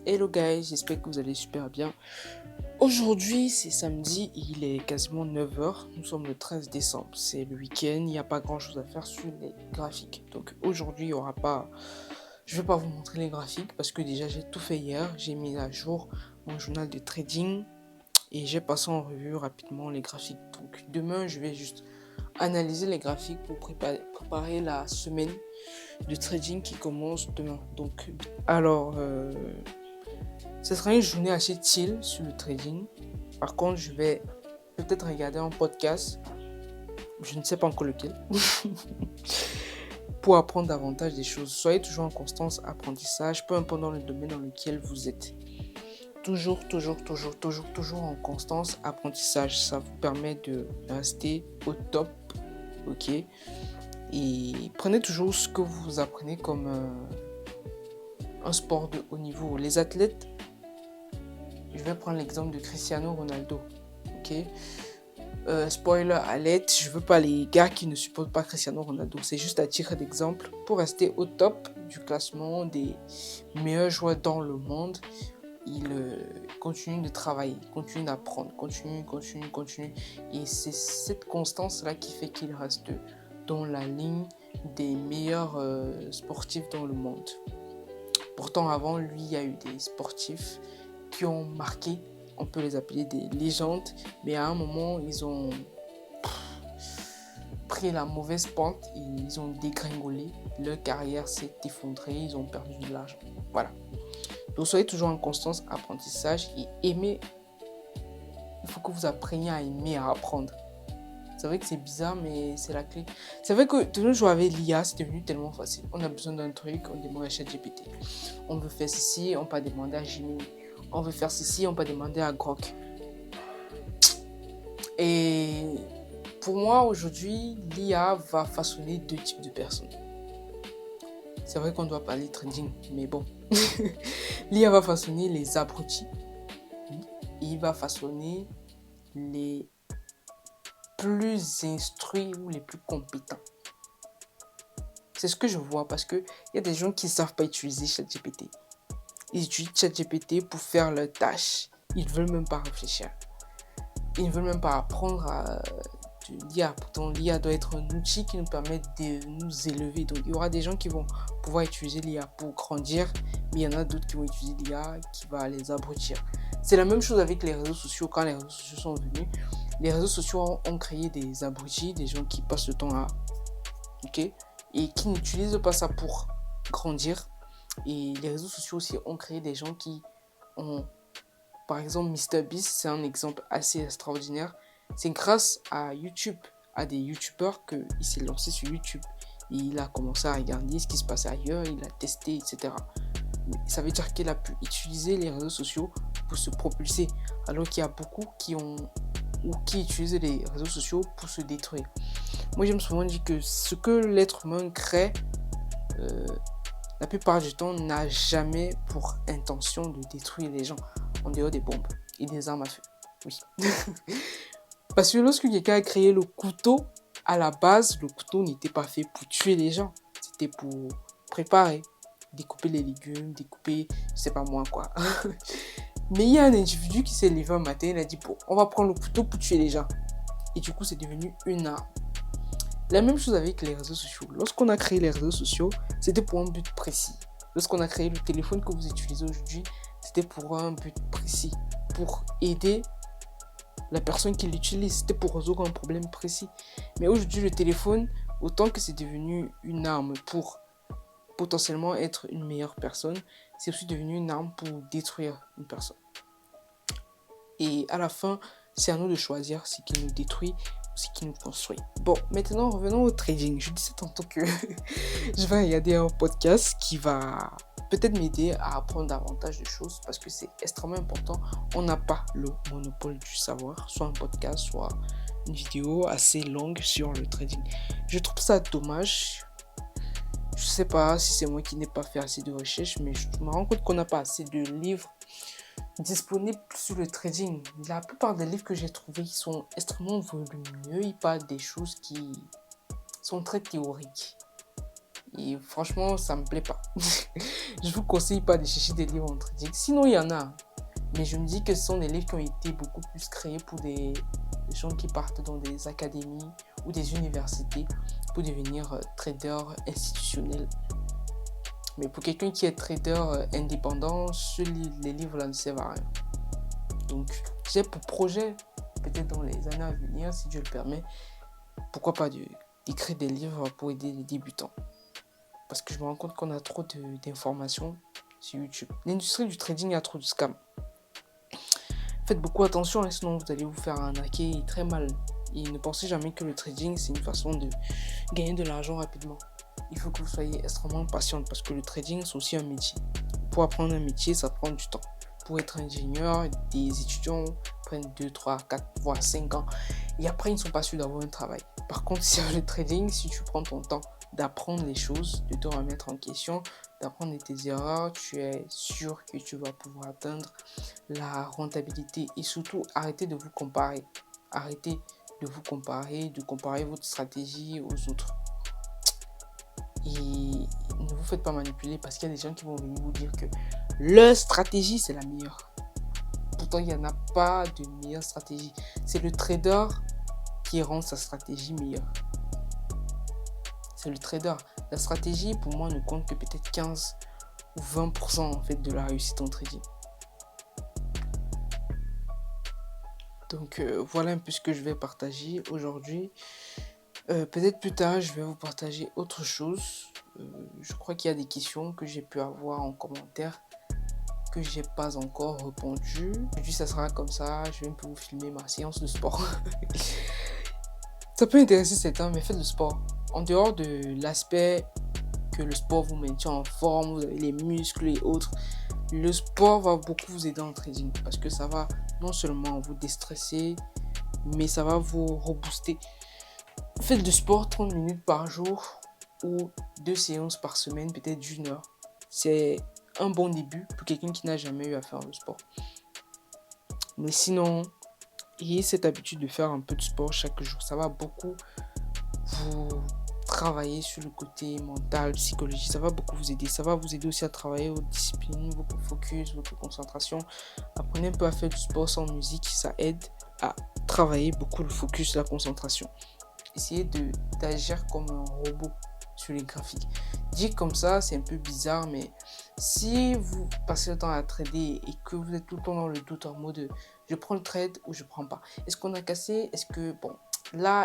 Hello guys, j'espère que vous allez super bien. Aujourd'hui c'est samedi, il est quasiment 9h, nous sommes le 13 décembre, c'est le week-end, il n'y a pas grand chose à faire sur les graphiques. Donc aujourd'hui il y aura pas, je vais pas vous montrer les graphiques parce que déjà j'ai tout fait hier, j'ai mis à jour mon journal de trading et j'ai passé en revue rapidement les graphiques. Donc demain je vais juste analyser les graphiques pour préparer la semaine de trading qui commence demain. Donc alors ce sera une journée assez chill sur le trading. Par contre, je vais peut-être regarder un podcast, je ne sais pas encore lequel, pour apprendre davantage des choses. Soyez toujours en constance apprentissage, peu importe dans le domaine dans lequel vous êtes. Toujours en constance apprentissage. Ça vous permet de rester au top, ok? Et prenez toujours ce que vous apprenez comme un sport de haut niveau. Les athlètes, je vais prendre l'exemple de Cristiano Ronaldo, ok? Spoiler alert, je veux pas les gars qui ne supportent pas Cristiano Ronaldo. C'est juste à titre d'exemple pour rester au top du classement des meilleurs joueurs dans le monde. Il continue de travailler, continue d'apprendre, continue. Et c'est cette constance-là qui fait qu'il reste dans la ligne des meilleurs sportifs dans le monde. Pourtant, avant lui, il y a eu des sportifs qui ont marqué, on peut les appeler des légendes, mais à un moment, ils ont pris la mauvaise pente et ils ont dégringolé. Leur carrière s'est effondrée, ils ont perdu de l'argent. Voilà. Donc, soyez toujours en constance apprentissage et aimez. Il faut que vous appreniez à aimer, à apprendre. C'est vrai que c'est bizarre, mais c'est la clé. C'est vrai que de nos jours avec l'IA, c'est devenu tellement facile. On a besoin d'un truc, on demande à ChatGPT. On veut faire ceci, on peut demander à Gemini. On veut faire ceci, on peut demander à Grok. Et pour moi, aujourd'hui, l'IA va façonner deux types de personnes. C'est vrai qu'on doit parler trading, mais bon. L'IA va façonner les abrutis. Et il va façonner les plus instruits ou les plus compétents. C'est ce que je vois parce qu'il y a des gens qui ne savent pas utiliser ChatGPT. Ils utilisent ChatGPT pour faire leurs tâches. Ils ne veulent même pas réfléchir. Ils ne veulent même pas apprendre de l'IA. Pourtant, l'IA doit être un outil qui nous permet de nous élever. Donc, il y aura des gens qui vont pouvoir utiliser l'IA pour grandir, mais il y en a d'autres qui vont utiliser l'IA qui va les abrutir. C'est la même chose avec les réseaux sociaux. Quand les réseaux sociaux sont venus, les réseaux sociaux ont créé des abrutis, des gens qui passent le temps à... ok, et qui n'utilisent pas ça pour grandir. Et les réseaux sociaux aussi ont créé des gens qui ont... Par exemple, MrBeast, c'est un exemple assez extraordinaire. C'est grâce à YouTube, à des YouTubeurs qu'il s'est lancé sur YouTube. Et il a commencé à regarder ce qui se passait ailleurs, il a testé, etc. Ça veut dire qu'il a pu utiliser les réseaux sociaux pour se propulser. Alors qu'il y a beaucoup qui utilisent les réseaux sociaux pour se détruire. Moi, j'aime souvent dire que ce que l'être humain crée, la plupart du temps, n'a jamais pour intention de détruire les gens, en dehors des bombes et des armes à feu. Oui. Parce que lorsque quelqu'un a créé le couteau, à la base, le couteau n'était pas fait pour tuer les gens. C'était pour préparer, découper les légumes, découper, je sais pas moi quoi. Mais il y a un individu qui s'est levé un matin, il a dit, bon, on va prendre le couteau pour tuer les gens. Et du coup, c'est devenu une arme. La même chose avec les réseaux sociaux. Lorsqu'on a créé les réseaux sociaux, c'était pour un but précis. Lorsqu'on a créé le téléphone que vous utilisez aujourd'hui, c'était pour un but précis. Pour aider la personne qui l'utilise, c'était pour résoudre un problème précis. Mais aujourd'hui, le téléphone, autant que c'est devenu une arme pour potentiellement être une meilleure personne, c'est aussi devenu une arme pour détruire une personne. Et à la fin, c'est à nous de choisir ce qui nous détruit ou ce qui nous construit. Bon, maintenant revenons au trading. Je disais tantôt que je vais regarder un podcast qui va peut-être m'aider à apprendre davantage de choses parce que c'est extrêmement important. On n'a pas le monopole du savoir, soit un podcast, soit une vidéo assez longue sur le trading. Je trouve ça dommage. Je sais pas si c'est moi qui n'ai pas fait assez de recherches, mais je me rends compte qu'on n'a pas assez de livres disponibles sur le trading. La plupart des livres que j'ai trouvés sont extrêmement volumineux. Ils parlent des choses qui sont très théoriques. Et franchement, ça me plaît pas. Je vous conseille pas de chercher des livres en trading. Sinon, il y en a. Mais je me dis que ce sont des livres qui ont été beaucoup plus créés pour des gens qui partent dans des académies ou des universités pour devenir trader institutionnel. Mais pour quelqu'un qui est trader indépendant, les livres-là ne servent à rien. Donc, j'ai pour projet, peut-être dans les années à venir, si Dieu le permet, pourquoi pas d'écrire des livres pour aider les débutants. Parce que je me rends compte qu'on a trop d'informations sur YouTube. L'industrie du trading a trop de scams. Faites beaucoup attention, hein, sinon vous allez vous faire arnaquer très mal. Et ne pensez jamais que le trading, c'est une façon de gagner de l'argent rapidement. Il faut que vous soyez extrêmement patiente parce que le trading, c'est aussi un métier. Pour apprendre un métier, ça prend du temps. Pour être ingénieur, des étudiants prennent 2, 3, 4, voire 5 ans. Et après, ils ne sont pas sûrs d'avoir un travail. Par contre, sur le trading, si tu prends ton temps d'apprendre les choses, de te remettre en question, d'apprendre de tes erreurs, tu es sûr que tu vas pouvoir atteindre la rentabilité. Et surtout, arrêtez de vous comparer. Arrêtez de vous comparer, de comparer votre stratégie aux autres. Et ne vous faites pas manipuler parce qu'il y a des gens qui vont venir vous dire que leur stratégie, c'est la meilleure. Pourtant, il n'y en a pas de meilleure stratégie. C'est le trader qui rend sa stratégie meilleure. C'est le trader. La stratégie, pour moi, ne compte que peut-être 15 ou 20% en fait de la réussite en trading. Donc, voilà un peu ce que je vais partager aujourd'hui. Peut-être plus tard, je vais vous partager autre chose. Je crois qu'il y a des questions que j'ai pu avoir en commentaire que j'ai pas encore répondu. Aujourd'hui, ça sera comme ça. Je vais un peu vous filmer ma séance de sport. Ça peut intéresser certains, mais faites le sport. En dehors de l'aspect que le sport vous maintient en forme, vous avez les muscles et autres, le sport va beaucoup vous aider en trading parce que ça va non seulement vous déstresser, mais ça va vous rebooster. Faites du sport 30 minutes par jour ou 2 séances par semaine, peut-être d'1 heure. C'est un bon début pour quelqu'un qui n'a jamais eu à faire le sport. Mais sinon, ayez cette habitude de faire un peu de sport chaque jour. Ça va beaucoup vous travailler sur le côté mental, psychologique. Ça va beaucoup vous aider. Ça va vous aider aussi à travailler votre discipline, votre focus, votre concentration. Apprenez un peu à faire du sport sans musique. Ça aide à travailler beaucoup le focus, la concentration. Essayez d'agir comme un robot sur les graphiques. Dire comme ça, c'est un peu bizarre, mais si vous passez le temps à trader et que vous êtes tout le temps dans le doute en mode je prends le trade ou je prends pas. Est-ce qu'on a cassé? Est-ce que,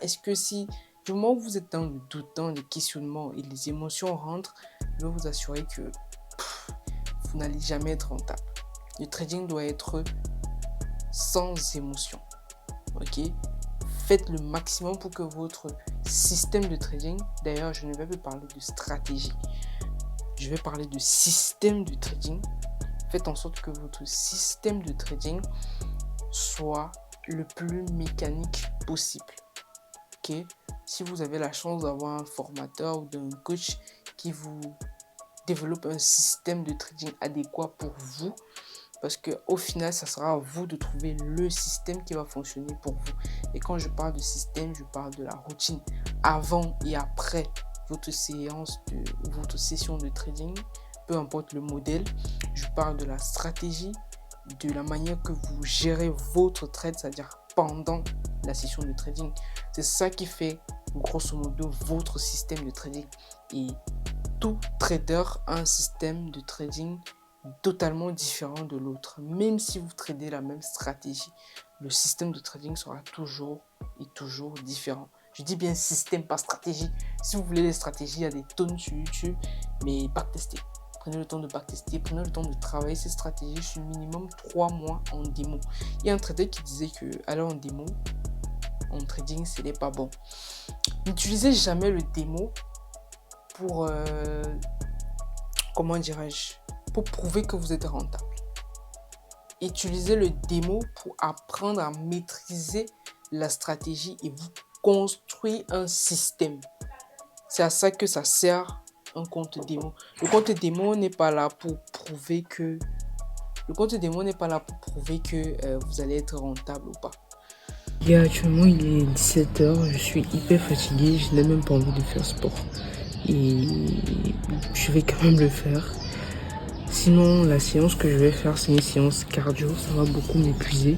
est-ce que si, du moment où vous êtes dans le doute, dans les questionnements et les émotions rentrent, je vais vous assurer que vous n'allez jamais être rentable. Le trading doit être sans émotion. Ok? Faites le maximum pour que votre système de trading, d'ailleurs je ne vais pas parler de stratégie, je vais parler de système de trading. Faites en sorte que votre système de trading soit le plus mécanique possible. Okay? Si vous avez la chance d'avoir un formateur ou d'un coach qui vous développe un système de trading adéquat pour vous, parce qu'au final, ça sera à vous de trouver le système qui va fonctionner pour vous. Et quand je parle de système, je parle de la routine avant et après votre séance ou votre session de trading, peu importe le modèle. Je parle de la stratégie, de la manière que vous gérez votre trade, c'est-à-dire pendant la session de trading. C'est ça qui fait grosso modo votre système de trading. Et tout trader a un système de trading totalement différent de l'autre. Même si vous tradez la même stratégie, le système de trading sera toujours différent. Je dis bien système, pas stratégie. Si vous voulez des stratégies, il y a des tonnes sur YouTube, mais backtestez. Prenez le temps de backtester, prenez le temps de travailler ces stratégies sur minimum 3 mois en démo. Il y a un trader qui disait que aller en démo, en trading, ce n'est pas bon. N'utilisez jamais le démo pour, pour prouver que vous êtes rentable. Utilisez le démo pour apprendre à maîtriser la stratégie et vous construire un système. C'est à ça que ça sert un compte démo. Le compte démo n'est pas là pour prouver que vous allez être rentable ou pas. Actuellement il est 17h, je suis hyper fatigué, je n'ai même pas envie de faire sport. et je vais quand même le faire. Sinon, la séance que je vais faire, c'est une séance cardio, ça va beaucoup m'épuiser.